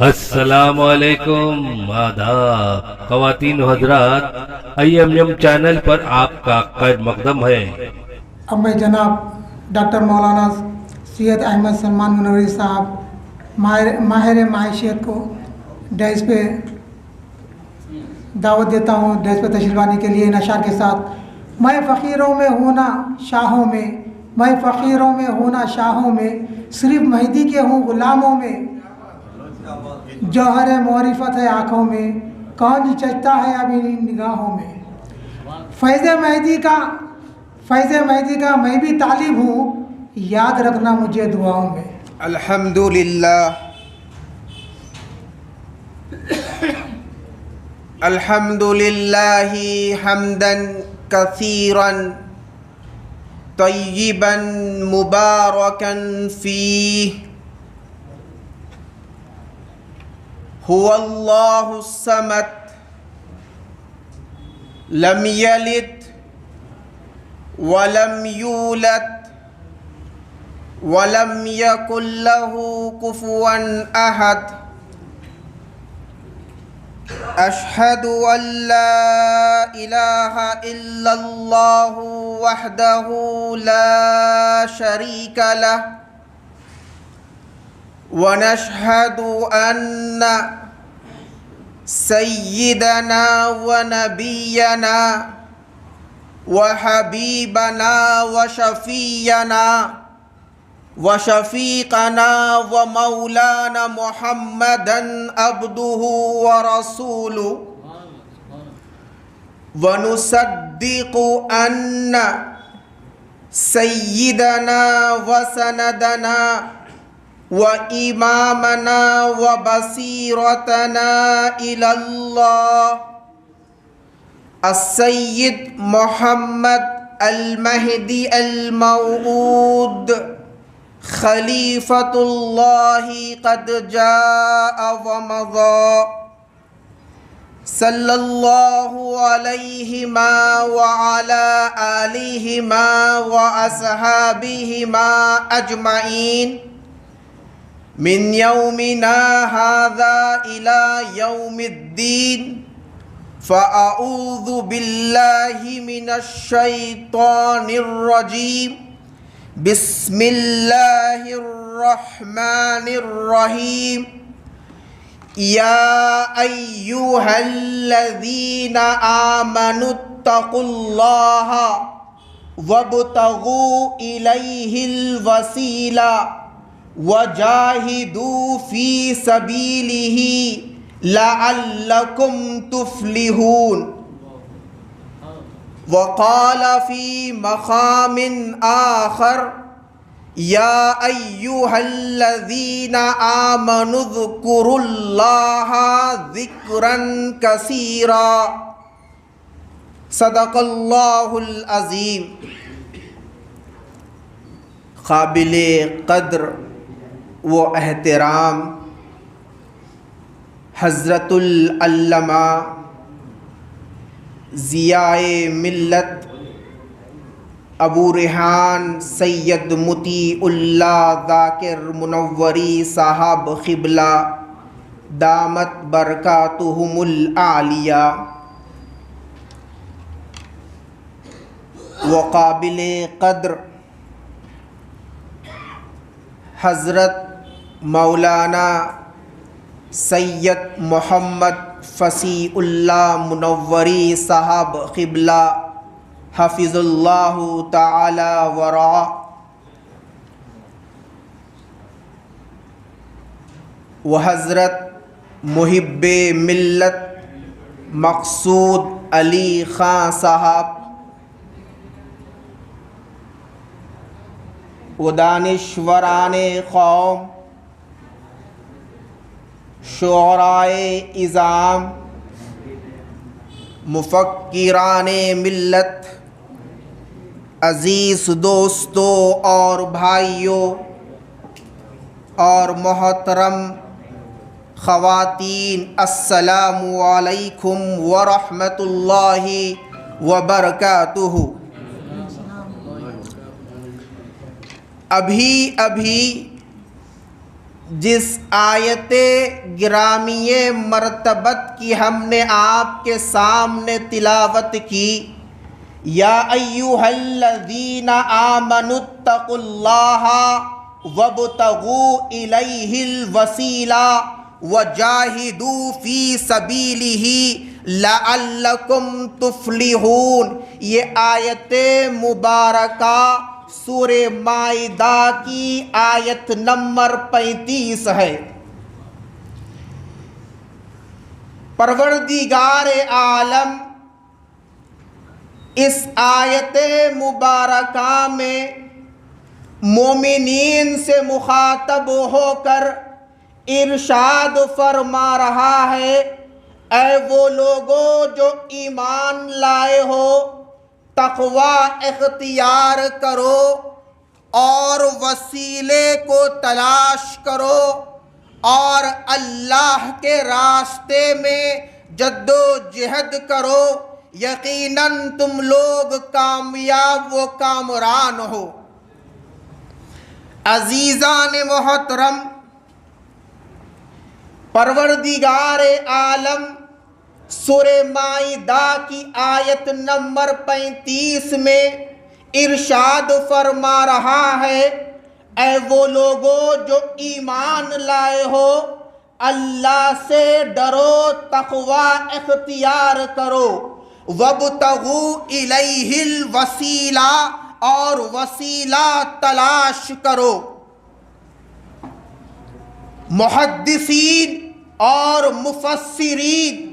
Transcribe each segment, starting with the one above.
السلام علیکم، آداب خواتین و حضرات، IMM چینل پر آپ کا خیر مقدم ہے۔ اب میں جناب ڈاکٹر مولانا سید احمد سلمان منوری صاحب ماہر معیشت کو ڈیس پہ دعوت دیتا ہوں، ڈیس پہ تشریف لانے کے لیے ان اشعار کے ساتھ۔ میں فقیروں میں ہونا شاہوں میں، میں فقیروں میں ہونا شاہوں میں، صرف مہدی کے ہوں غلاموں میں، جوہر معرفت ہے آنکھوں میں، کون چچتا ہے ابھی نگاہوں میں۔ فیض مہدی کا میں بھی طالب ہوں، یاد رکھنا مجھے دعاؤں میں۔ الحمدللہ الحمدللہ حمدا کثیرا طیبا مبارکا فیہ، هو اللہ الصمد لم یلد ولم یولد ولم یکن له کفوا احد، اشہد ان لا الہ الا اللہ وحدہ لا شریک لہ، ونشہد ان سیدنا ونبینا وحبیبنا وشفیقنا ومولانا محمدا عبدہ ورسولہ، ونصدق ان سیدنا وسندنا وإمامنا وبصيرتنا إلى الله السيد محمد المهدي الموعود خليفة الله قد جاء ومضى، صلى الله عليهما وعلى آلهما وأصحابهما أجمعين من یومنا هذا إلى يوم الدين، فأعوذ بالله من الشيطان الرجيم، بسم الله الرحمن الرحيم، يا أيها الذين آمنوا اتقوا الله وابتغوا إليه الوسيلة وجاہدوا فی سبیلہ لعلکم تفلحون۔ وقال فی مقام آخر، یا ایہا الذین آمنوا اذکروا اللہ ذکرا کثیرا، صدق اللہ العظیم۔ قابل قدر و احترام حضرت العلامہ ضیاء ملت ابو ریحان سید مطیع اللہ ذاکر منوری صاحب قبلہ دامت برکاتہم العالیہ، وقابل قدر حضرت مولانا سید محمد فصیح اللہ منوری صاحب قبلہ حفظ اللہ تعالی ورعا، و حضرت محب ملت مقصود علی خان صاحب، و دانشوران قوم، شعرائے عظام، مفکران ملت، عزیز دوستوں اور بھائیوں اور محترم خواتین، السلام علیکم ورحمۃ اللہ وبرکاتہ۔ ابھی جس آیت گرامی مرتبت کی ہم نے آپ کے سامنے تلاوت کی، یا ایھا الذین آمنوا اتقوا اللہ وابتغوا الیہ الوسیلہ وجاہدوا فی سبیلہ لعلکم تفلحون، یہ آیت مبارکہ سورہ مائدہ کی آیت نمبر 35 ہے۔ پروردگار عالم اس آیت مبارکہ میں مومنین سے مخاطب ہو کر ارشاد فرما رہا ہے، اے وہ لوگوں جو ایمان لائے ہو، تقوی اختیار کرو اور وسیلے کو تلاش کرو اور اللہ کے راستے میں جد و جہد کرو، یقیناً تم لوگ کامیاب و کامران ہو۔ عزیزان محترم، پروردگار عالم سورہ مائدہ کی آیت نمبر 35 میں ارشاد فرما رہا ہے، اے وہ لوگوں جو ایمان لائے ہو، اللہ سے ڈرو، تقوی اختیار کرو، وابتغوا الیہ الوسیلہ، اور وسیلہ تلاش کرو۔ محدثین اور مفسرین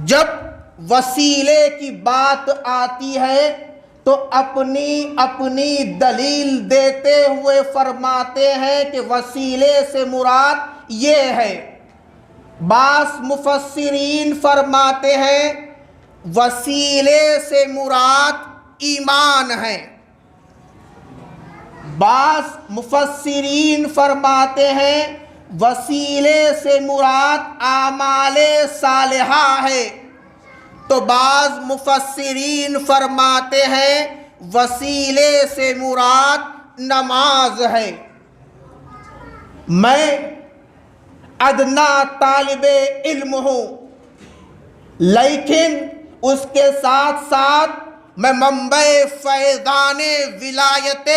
جب وسیلے کی بات آتی ہے تو اپنی دلیل دیتے ہوئے فرماتے ہیں کہ وسیلے سے مراد یہ ہے۔ بعض مفسرین فرماتے ہیں وسیلے سے مراد ایمان ہے، بعض مفسرین فرماتے ہیں وسیلے سے مراد اعمال صالحہ ہے، تو بعض مفسرین فرماتے ہیں وسیلے سے مراد نماز ہے۔ میں ادنا طالب علم ہوں، لیکن اس کے ساتھ ساتھ میں منبع فیضان ولایت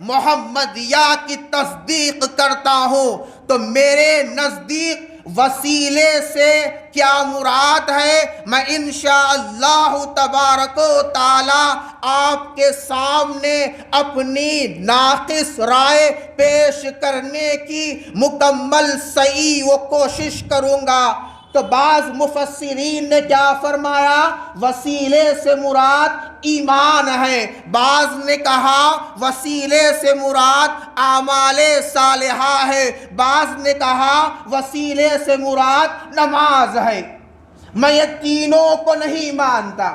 محمدیہ کی تصدیق کرتا ہوں، تو میرے نزدیک وسیلے سے کیا مراد ہے، میں انشاءاللہ تبارک و تعالی آپ کے سامنے اپنی ناقص رائے پیش کرنے کی مکمل سعی و کوشش کروں گا۔ تو بعض مفسرین نے کیا فرمایا، وسیلے سے مراد ایمان ہے، بعض نے کہا وسیلے سے مراد اعمال صالحہ ہے، بعض نے کہا وسیلے سے مراد نماز ہے۔ میں یہ تینوں کو نہیں مانتا۔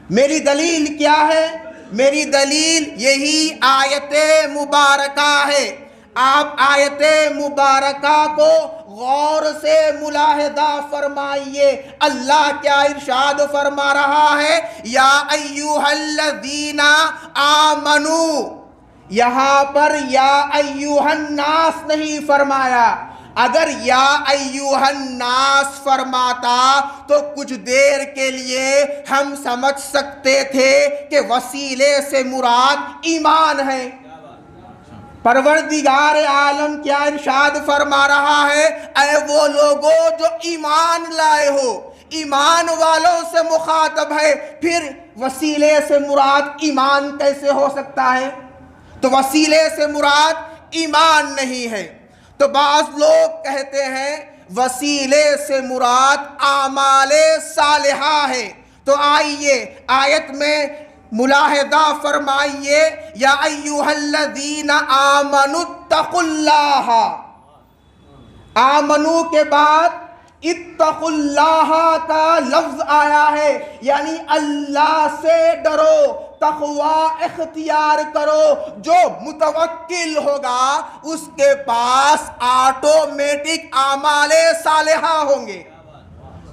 میری دلیل کیا ہے؟ میری دلیل یہی آیت مبارکہ ہے۔ آپ آیت مبارکہ کو غور سے ملاحظہ فرمائیے، اللہ کیا ارشاد فرما رہا ہے، یا ایھا الذین آمنوا، یہاں پر یا ایھا الناس نہیں فرمایا۔ اگر یا ایھا الناس فرماتا تو کچھ دیر کے لیے ہم سمجھ سکتے تھے کہ وسیلے سے مراد ایمان ہے۔ پروردگار عالم کیا ارشاد فرما رہا ہے، اے وہ لوگوں جو ایمان لائے ہو، ایمان والوں سے مخاطب ہے، پھر وسیلے سے مراد ایمان کیسے ہو سکتا ہے؟ تو وسیلے سے مراد ایمان نہیں ہے۔ تو بعض لوگ کہتے ہیں وسیلے سے مراد اعمال صالحہ ہے۔ تو آئیے آیت میں ملاحظہ فرمائیے، یا ایھا الذین آمنوا اتقوا اللہ، آمنو کے بعد اتقوا اللہ کا لفظ آیا ہے، یعنی اللہ سے ڈرو، تقوی اختیار کرو۔ جو متوکل ہوگا اس کے پاس آٹومیٹک اعمال صالحہ ہوں گے،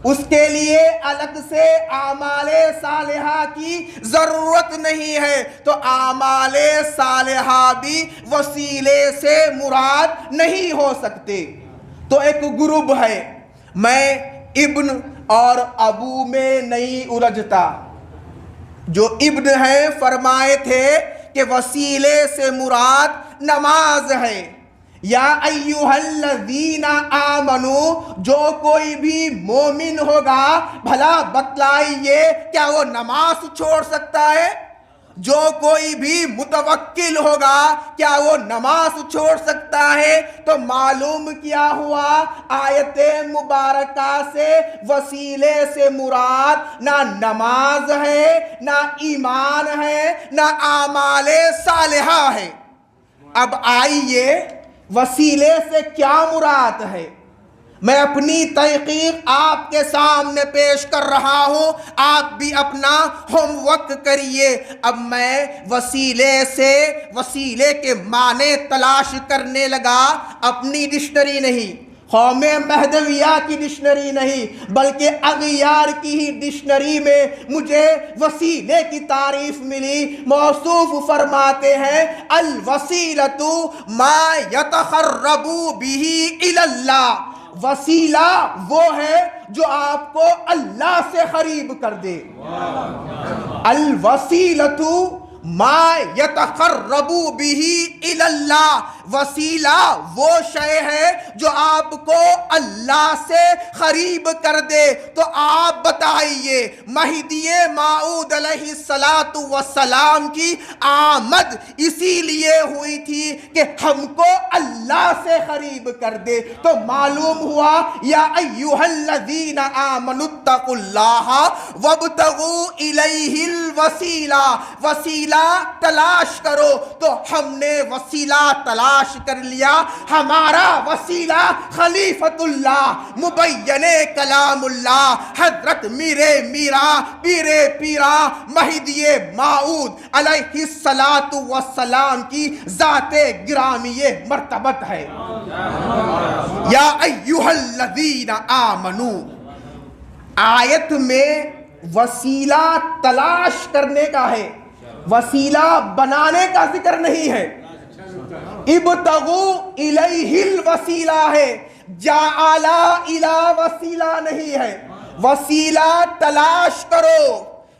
اس کے لیے الگ سے اعمال صالحہ کی ضرورت نہیں ہے۔ تو اعمال صالحہ صحابی وسیلے سے مراد نہیں ہو سکتے۔ تو ایک گروپ ہے، میں ابن اور ابو میں نہیں الجھتا۔ جو ابن ہیں فرمائے تھے کہ وسیلے سے مراد نماز ہے۔ یا ایھا الذین آمنو، جو کوئی بھی مومن ہوگا بھلا بتلائیے کیا وہ نماز چھوڑ سکتا ہے؟ جو کوئی بھی متوکل ہوگا کیا وہ نماز چھوڑ سکتا ہے؟ تو معلوم کیا ہوا، آیت مبارکہ سے وسیلے سے مراد نہ نماز ہے، نہ ایمان ہے، نہ اعمال صالحہ ہے۔ اب آئیے وسیلے سے کیا مراد ہے؟ میں اپنی تحقیق آپ کے سامنے پیش کر رہا ہوں، آپ بھی اپنا ہوم ورک کریے۔ اب میں وسیلے کے معنی تلاش کرنے لگا، اپنی ڈکشنری نہیں، قوم مہدویہ کی ڈکشنری نہیں، بلکہ اغیار کی ہی ڈکشنری میں مجھے وسیلے کی تعریف ملی۔ موصوف فرماتے ہیں الوسیلۃ ما یتقرب بہ الی اللہ، وسیلہ وہ ہے جو آپ کو اللہ سے قریب کر دے۔ الوسیلۃ ما یتقرب بہ الی اللہ، وسیلہ وہ شے ہے جو آپ کو اللہ سے قریب کر دے۔ تو آپ بتائیے مہدی موعود علیہ السلام کی آمد اسی لیے ہوئی تھی کہ ہم کو اللہ سے قریب کر دے۔ تو معلوم ہوا یا ایھا الذین آمنوا اتقوا اللہ وابتغوا الیہ الوسیلہ، وسیلہ تلاش کرو۔ تو ہم نے وسیلہ تلاش کر لیا، ہمارا وسیلہ خلیفۃ اللہ مبین کلام اللہ حضرت میرا پیرا مہدی موعود علیہ السلام کی ذات گرامی مرتبت ہے۔ یا ایھا الذین آمنو، آیت میں وسیلہ تلاش کرنے کا ہے، وسیلہ بنانے کا ذکر نہیں ہے۔ ابتغوا الیہ الوسیلہ ہے، جعل الی وسیلہ نہیں ہے۔ وسیلہ تلاش کرو،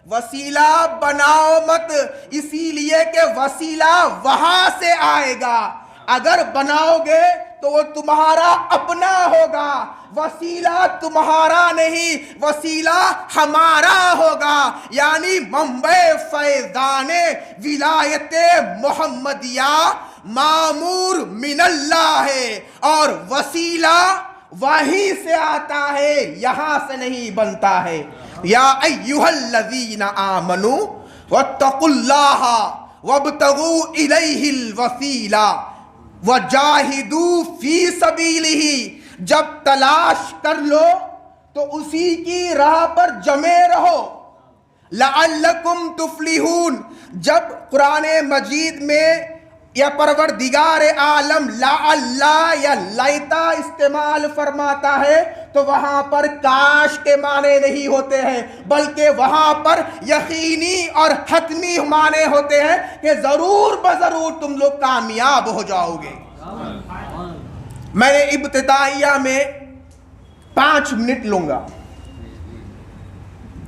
وسیلہ بناؤ مت، اسی لیے کہ وسیلہ وہاں سے آئے گا۔ اگر بناؤ گے تو وہ تمہارا اپنا ہوگا، وسیلہ تمہارا نہیں، وسیلہ ہمارا ہوگا۔ یعنی منبع فیضان ولایت محمدیہ معمور من اللہ ہے، اور وسیلہ وہیں سے آتا ہے، یہاں سے نہیں بنتا ہے۔ یا ایھا الذین آمنوا واتقوا اللہ وابتغوا الیہ الوسیلہ وجاہدوا فی سبیلہ، جب تلاش کر لو تو اسی کی راہ پر جمے رہو۔ لعلکم تفلحون، جب قرآن مجید میں یا پروردگار عالم لعل یا لیتا استعمال فرماتا ہے تو وہاں پر کاش کے معنی نہیں ہوتے ہیں، بلکہ وہاں پر یقینی اور حتمی معنی ہوتے ہیں کہ ضرور بضرور تم لوگ کامیاب ہو جاؤ گے۔ میں نے ابتدائیہ میں 5 منٹ لوں گا،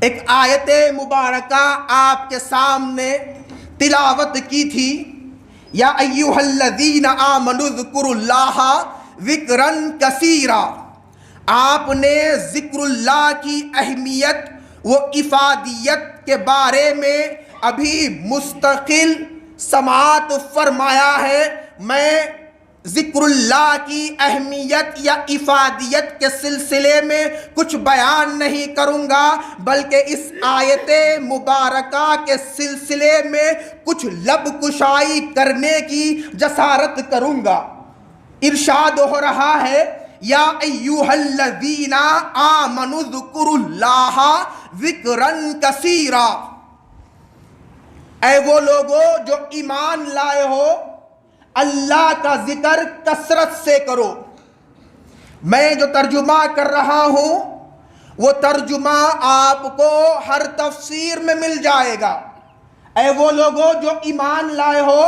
ایک آیت مبارکہ آپ کے سامنے تلاوت کی تھی۔ یا ایھا الذین آمنوا اذکروا اللہ ذکرا کثیرا، آپ نے ذکر اللہ کی اہمیت و افادیت کے بارے میں ابھی مستقل سماعت فرمایا ہے۔ میں ذکر اللہ کی اہمیت یا افادیت کے سلسلے میں کچھ بیان نہیں کروں گا، بلکہ اس آیت مبارکہ کے سلسلے میں کچھ لب کشائی کرنے کی جسارت کروں گا۔ ارشاد ہو رہا ہے یا ایھا الذین آمنوا اذکروا اللہ ذکرا کثیرا، اے وہ لوگو جو ایمان لائے ہو، اللہ کا ذکر کثرت سے کرو۔ میں جو ترجمہ کر رہا ہوں وہ ترجمہ آپ کو ہر تفسیر میں مل جائے گا۔ اے وہ لوگو جو ایمان لائے ہو،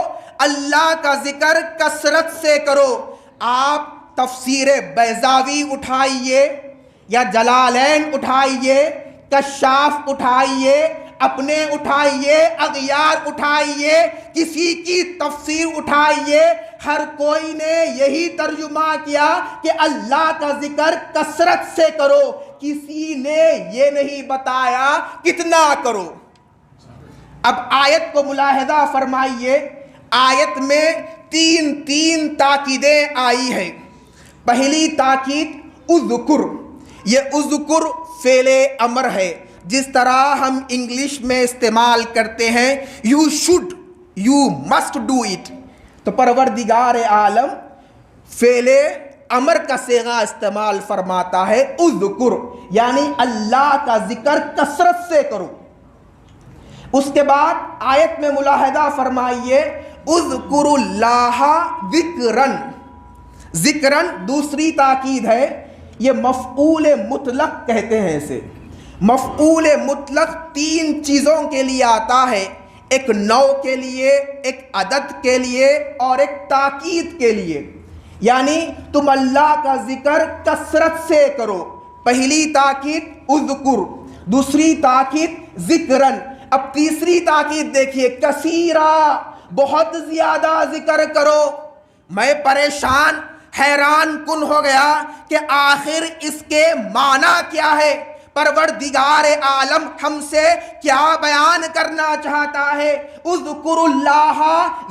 اللہ کا ذکر کثرت سے کرو. آپ تفسیر بیضاوی اٹھائیے یا جلالین اٹھائیے, کشاف اٹھائیے, اپنے اٹھائیے, اغیار اٹھائیے, کسی کی تفسیر اٹھائیے, ہر کوئی نے یہی ترجمہ کیا کہ اللہ کا ذکر کثرت سے کرو. کسی نے یہ نہیں بتایا کتنا کرو. اب آیت کو ملاحظہ فرمائیے. آیت میں تین تاکیدیں آئی ہیں. پہلی تاکید اذکر. یہ اذکر فعل امر ہے, جس طرح ہم انگلش میں استعمال کرتے ہیں you should, you must do it. تو پروردگار عالم فعل امر کا صیغہ استعمال فرماتا ہے اذکر, یعنی اللہ کا ذکر کثرت سے کرو. اس کے بعد آیت میں ملاحظہ فرمائیے اذکر اللہ ذکرن. ذکرن دوسری تاکید ہے. یہ مفعول مطلق کہتے ہیں اسے. مفعول مطلق تین چیزوں کے لیے آتا ہے, ایک نوع کے لیے, ایک عدد کے لیے اور ایک تاکید کے لیے. یعنی تم اللہ کا ذکر کثرت سے کرو. پہلی تاکید اذکر, دوسری تاکید ذکرن. اب تیسری تاکید دیکھیے کثیرا, بہت زیادہ ذکر کرو. میں پریشان حیران کن ہو گیا کہ آخر اس کے معنی کیا ہے. پروردگار عالم ہم سے کیا بیان کرنا چاہتا ہے؟ اذکر اللہ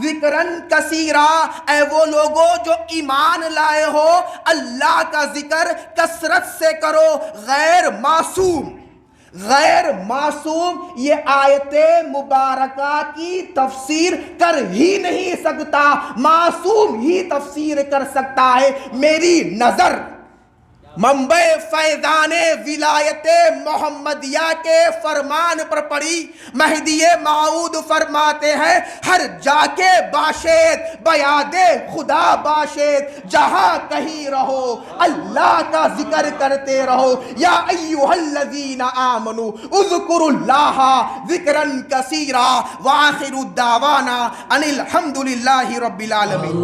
ذکرن کثیرا. اے وہ لوگوں جو ایمان لائے ہو, اللہ کا ذکر کثرت سے کرو. غیر معصوم, غیر معصوم یہ آیت مبارکہ کی تفسیر کر ہی نہیں سکتا. معصوم ہی تفسیر کر سکتا ہے. میری نظر منبع فیضان ولایت محمدیہ کے فرمان پر پڑی. مہدی موعود فرماتے ہیں ہر جا کے باشد بیاد خدا باشد. جہاں کہیں رہو اللہ کا ذکر کرتے رہو. یا ایھا الذین آمنوا اذکروا اللہ ذکرا کثیرا. وآخر الدعوانا ان الحمد للہ رب العالمین.